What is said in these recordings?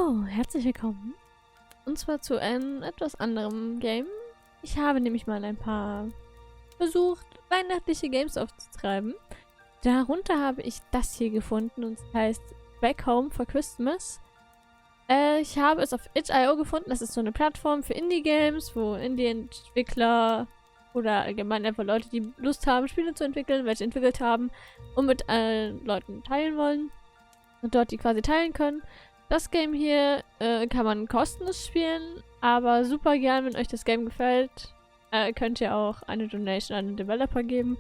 So, herzlich willkommen. Und zwar zu einem etwas anderem Game. Ich habe nämlich mal ein paar versucht, weihnachtliche Games aufzutreiben. Darunter habe ich das hier gefunden und es heißt Back Home for Christmas. Ich habe es auf itch.io gefunden. Das ist so eine Plattform für Indie-Games, wo Indie-Entwickler oder allgemein einfach Leute, die Lust haben, Spiele zu entwickeln, welche entwickelt haben und mit allen Leuten teilen wollen und dort die quasi teilen können. Das Game hier kann man kostenlos spielen, aber super gern, wenn euch das Game gefällt, könnt ihr auch eine Donation an den Developer geben.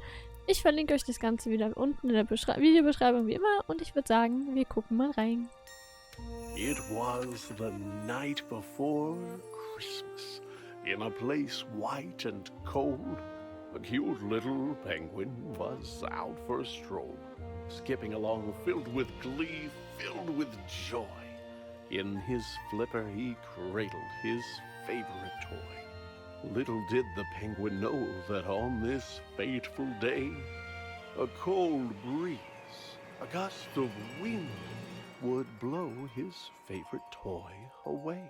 Ich verlinke euch das Ganze wieder unten in der Videobeschreibung wie immer und ich würde sagen, wir gucken mal rein. It was the night before Christmas. In a place white and cold, a cute little penguin was out for a stroll, skipping along filled with glee, filled with joy. In his flipper he cradled his favorite toy. Little did the penguin know that on this fateful day, a cold breeze, a gust of wind, would blow his favorite toy away.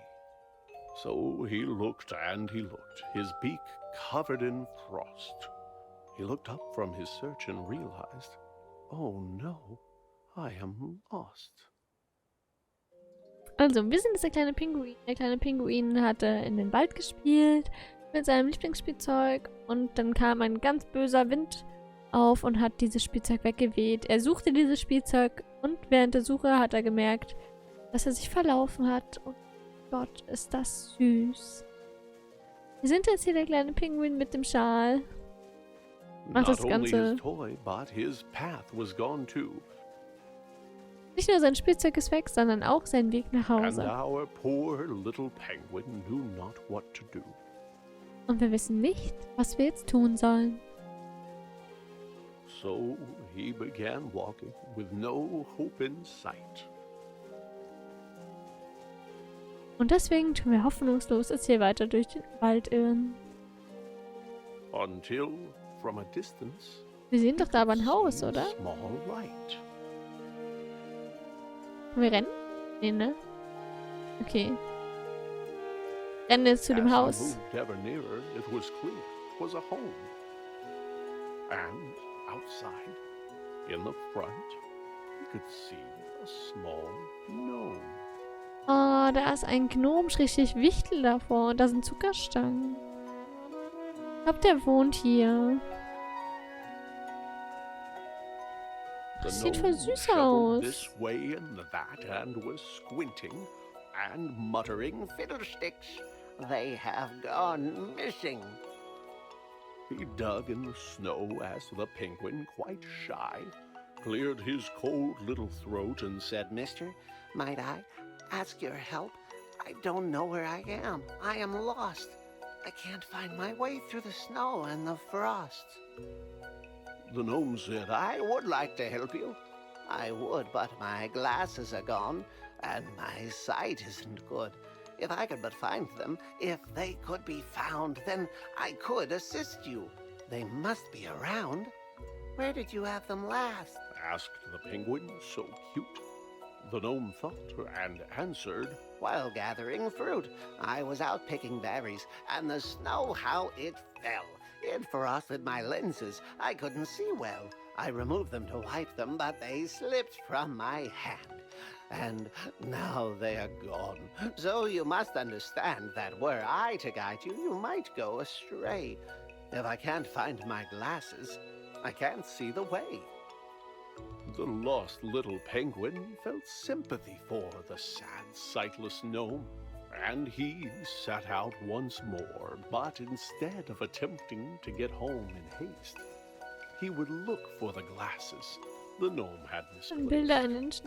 So he looked and he looked, his beak covered in frost. He looked up from his search and realized, oh no, I am lost. Also, wir sind jetzt der kleine Pinguin. Der kleine Pinguin hatte in den Wald gespielt mit seinem Lieblingsspielzeug und dann kam ein ganz böser Wind auf und hat dieses Spielzeug weggeweht. Er suchte dieses Spielzeug und während der Suche hat er gemerkt, dass er sich verlaufen hat. Und Gott, ist das süß. Wir sind jetzt hier der kleine Pinguin mit dem Schal. Macht das Ganze. Nicht nur sein Spielzeug ist weg, sondern auch sein Weg nach Hause. Und wir wissen nicht, was wir jetzt tun sollen. So he began walking with no hope in sight. Und deswegen tun wir hoffnungslos jetzt hier weiter durch den Wald irren. Until from a distance, Wir sehen doch da aber ein Haus, oder? Wir rennen? Nee, ne? Okay. Rennen jetzt zu dem Haus. And outside, in the front, he could see a small gnome. Oh, da ist ein Gnom, richtig Wichtel davor. Und da sind Zuckerstangen. Ich glaube, der wohnt hier. Das sieht voll süß aus. This way and that and was squinting and muttering, fiddlesticks, they have gone missing. He dug in the snow as the penguin, quite shy, cleared his cold little throat and said, Mister, might I ask your help? I don't know where I am. I am lost. I can't find my way through the snow and the frost. The gnome said, I would like to help you. I would, but my glasses are gone, and my sight isn't good. If I could but find them, if they could be found, then I could assist you. They must be around. Where did you have them last? Asked the penguin, so cute. The gnome thought and answered, While gathering fruit, I was out picking berries, and the snow, how it fell. It frosted my lenses. I couldn't see well. I removed them to wipe them, but they slipped from my hand. And now they are gone. So you must understand that were I to guide you, you might go astray. If I can't find my glasses, I can't see the way. The lost little penguin felt sympathy for the sad, sightless gnome, and he set out once more, but instead of attempting to get home in haste, he would look for the glasses the gnome had misplaced.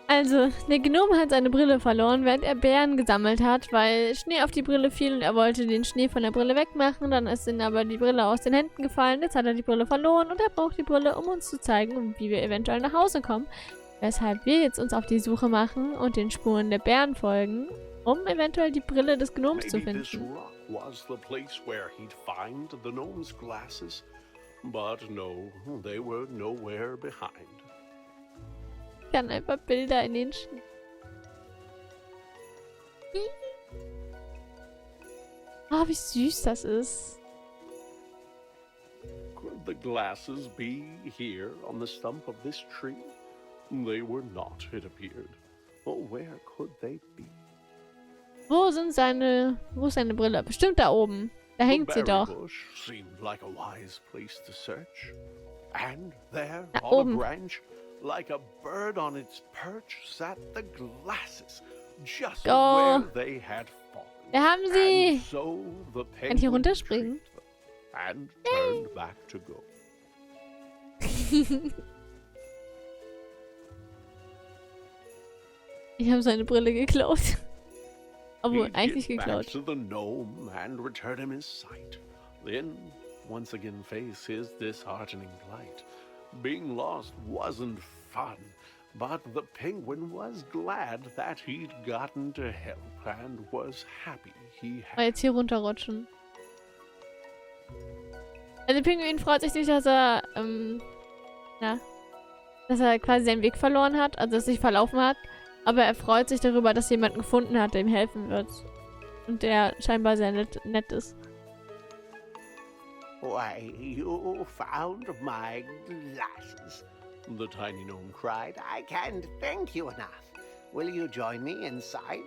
Also, der Gnome hat seine Brille verloren, während er Beeren gesammelt hat, weil Schnee auf die Brille fiel und er wollte den Schnee von der Brille wegmachen. Dann ist ihm aber die Brille aus den Händen gefallen. Jetzt hat er die Brille verloren und er braucht die Brille, um uns zu zeigen, wie wir eventuell nach Hause kommen. Weshalb wir jetzt uns auf die Suche machen und den Spuren der Bären folgen, um eventuell die Brille des Gnomes zu finden. But no, they were nowhere behind. kann einfach Bilder in den Ah, wie süß das ist. Could the glasses be here on the stump of this tree? They were not, it appeared. Oh, where could they be? Wo ist seine Brille? Bestimmt da oben. Da hängt sie The berry doch. bush seemed like a wise place to search. And there, Da on oben. a branch, like a bird on its perch, sat the glasses, just Oh. where they had fallen. Wir haben And sie. so the Kann ich hier penguin runterspringen? tricked them and turned back to go. Ich habe seine Brille geklaut. Obwohl, He'd eigentlich get back geklaut. to the gnome and return him his sight. Then, once again face his disheartening plight. Being lost wasn't fun, but the penguin was glad that he'd gotten to help and was happy he Mal had. jetzt hier runterrutschen. Also Pinguin freut sich nicht, dass er, dass er quasi seinen Weg verloren hat, also dass er sich verlaufen hat. Aber er freut sich darüber, dass jemand gefunden hat, der ihm helfen wird. Und der scheinbar sehr nett ist. Why, you found my glasses, The tiny gnome cried. I can't thank you enough. Will you join me inside?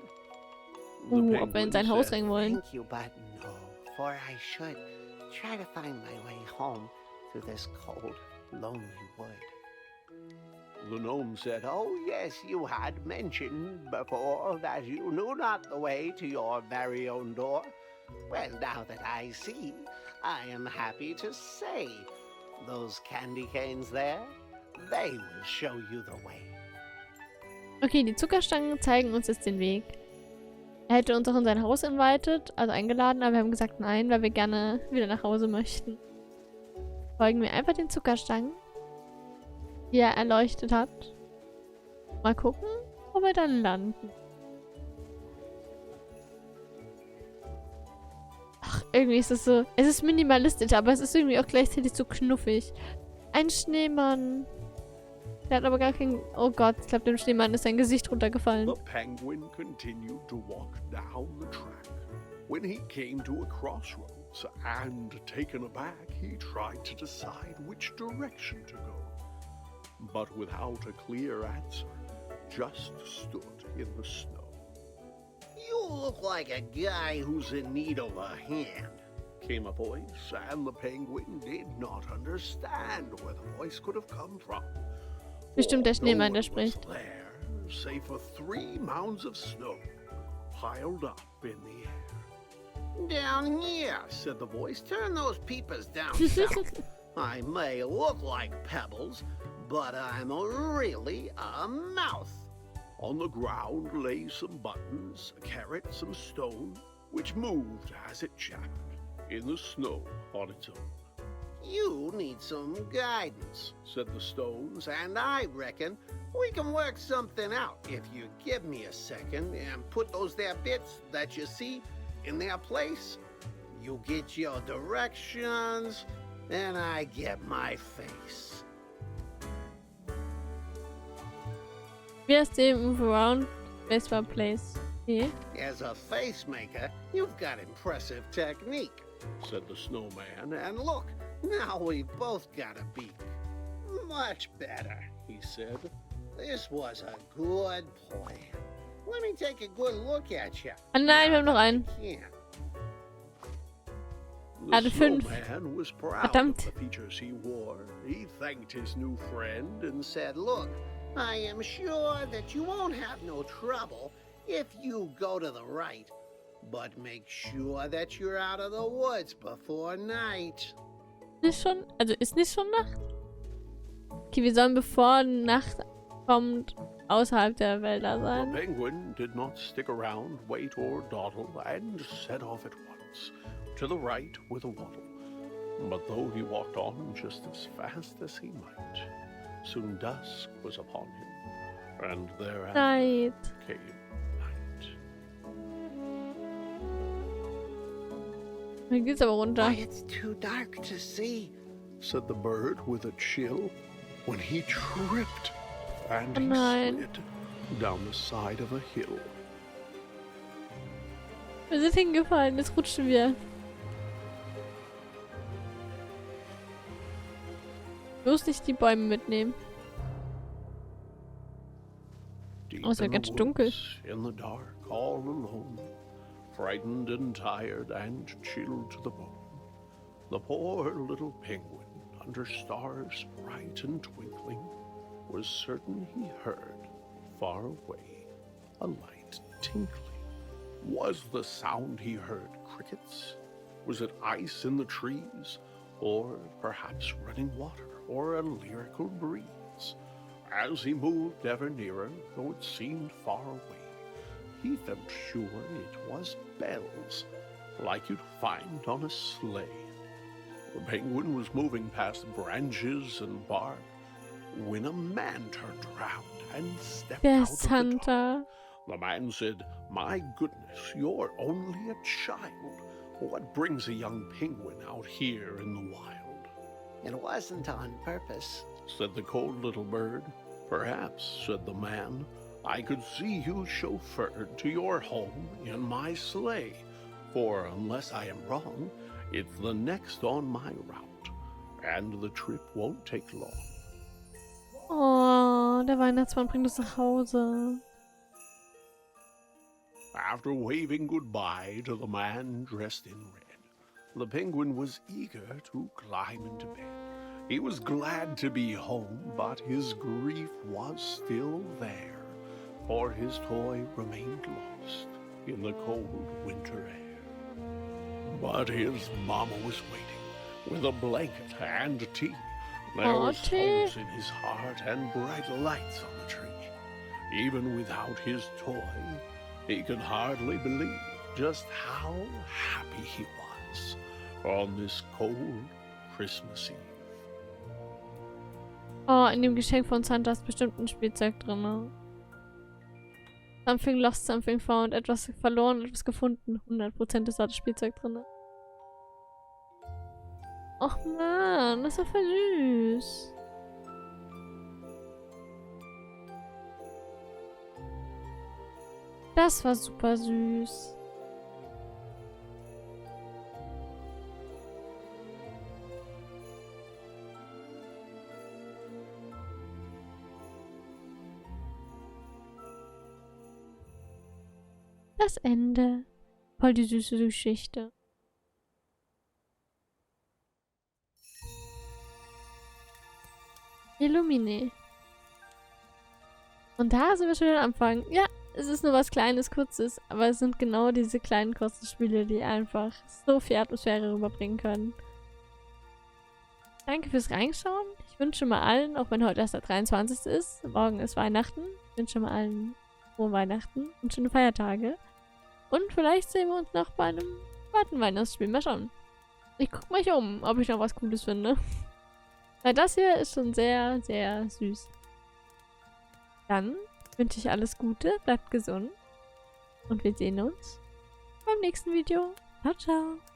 The Ob wir in penguin sein Haus said, rein wollen. Thank you, but no, for I should try to find my way home through this cold, lonely wood. The gnome said, Oh, yes, you had mentioned before that you knew not the way to your very own door. Well, now that I see, I am happy to say, those candy canes there, they will show you the way. Okay, die Zuckerstangen zeigen uns jetzt den Weg. Er hätte uns auch in sein Haus invited, also eingeladen, aber wir haben gesagt nein, weil wir gerne wieder nach Hause möchten. Folgen wir einfach den Zuckerstangen, die er erleuchtet hat. Mal gucken, wo wir dann landen. Ach, irgendwie ist es so... Es ist minimalistisch, aber es ist irgendwie auch gleichzeitig so knuffig. Ein Schneemann. Der hat aber gar kein... Oh Gott, ich glaube, dem Schneemann ist sein Gesicht runtergefallen. The penguin continued to walk down the track. When he came to a crossroads, and taken aback, he tried to decide which direction to go. But without a clear answer, just stood in the snow. You look like a guy who's in need of a hand. Came a voice, and the penguin did not understand where the voice could have come from. Bestimmt der For Schneemann, no der one was spricht. there, save for 3 mounds of snow piled up in the air. Down here, said the voice. Turn those peepers down south. I may look like pebbles, but I'm really a mouth. On the ground lay some buttons, a carrot, some stone, which moved as it chattered in the snow on its own. You need some guidance, said the stones, and I reckon we can work something out if you give me a second and put those there bits that you see in their place. You get your directions, and I get my face. Wie heißt die Move Around Baseball Place? Okay. As a face maker, you've got impressive technique, Said the snowman, and look, now we've both got a beak. Much better, he said. This was a good plan. Let me take a good look at you. Ah nein, wir haben noch einen. Can't. The Hatte 5. snowman was proud Verdammt. of the features he wore. He thanked his new friend and Said, look, I am sure that you won't have no trouble if you go to the right, but make sure that you're out of the woods before night. Ist schon, also ist nicht schon Nacht? Okay, wir sollen bevor Nacht kommt außerhalb der Wälder The sein. penguin did not stick around, wait, or dawdle, and set off at once, to the right with a waddle. But though he walked on just as fast as he might, soon dusk was upon him, and thereafter Zeit. came night. Dann geht's aber runter. Why, it's too dark to see. Said the bird with a chill, when he tripped and Oh he nein. slid down the side of a hill. Wir sind hingefallen, jetzt rutschen wir. Bloß nicht die Bäume mitnehmen. Deep Oh, es wird in the ganz dunkel. woods, in the dark, all alone, frightened and tired and chilled to the bone, the poor little penguin, under stars bright and twinkling, was certain he heard, far away, a light tinkling. Was the sound he heard crickets? Was it ice in the trees? Or perhaps running water, or a lyrical breeze? As he moved ever nearer, though it seemed far away, he felt sure it was bells, like you'd find on a sleigh. The penguin was moving past branches and bark, when a man turned round and stepped Der out ist of the dark. Hunter. The man said, "My goodness, you're only a child. What brings a young penguin out here in the wild?" It wasn't on purpose. Said the cold little bird. "Perhaps," said the man, "I could see you chauffeured to your home in my sleigh. For unless I am wrong, it's the next on my route, and the trip won't take long." Oh, der Weihnachtsmann bringt uns nach Hause. After waving goodbye to the man dressed in red, the penguin was eager to climb into bed. He was glad to be home, but his grief was still there, for his toy remained lost in the cold winter air. But his mama was waiting with a blanket and tea. There was tea. hope in his heart and bright lights on the tree. Even without his toy, he could hardly believe just how happy he was on this cold Christmas Eve. Oh, in dem Geschenk von Santa ist bestimmt ein Spielzeug drin. Ne? Something lost, something found. Etwas verloren, etwas gefunden. 100% ist da das Spielzeug drin. Och man, das ist doch voll süß. Das war super süß. Das Ende. Voll die süße Geschichte. Illumine. Und da sind wir schon am Anfang. Ja, es ist nur was Kleines, Kurzes, aber es sind genau diese kleinen kurzen Spiele, die einfach so viel Atmosphäre rüberbringen können. Danke fürs Reinschauen. Ich wünsche mal allen, auch wenn heute erst der 23. ist, morgen ist Weihnachten, ich wünsche mal allen frohe Weihnachten und schöne Feiertage. Und vielleicht sehen wir uns noch bei einem zweiten Weihnachtsspiel. Mal schauen. Ich gucke mich um, ob ich noch was Cooles finde. Weil das hier ist schon sehr, sehr süß. Dann wünsche ich alles Gute, bleibt gesund und wir sehen uns beim nächsten Video. Ciao, ciao.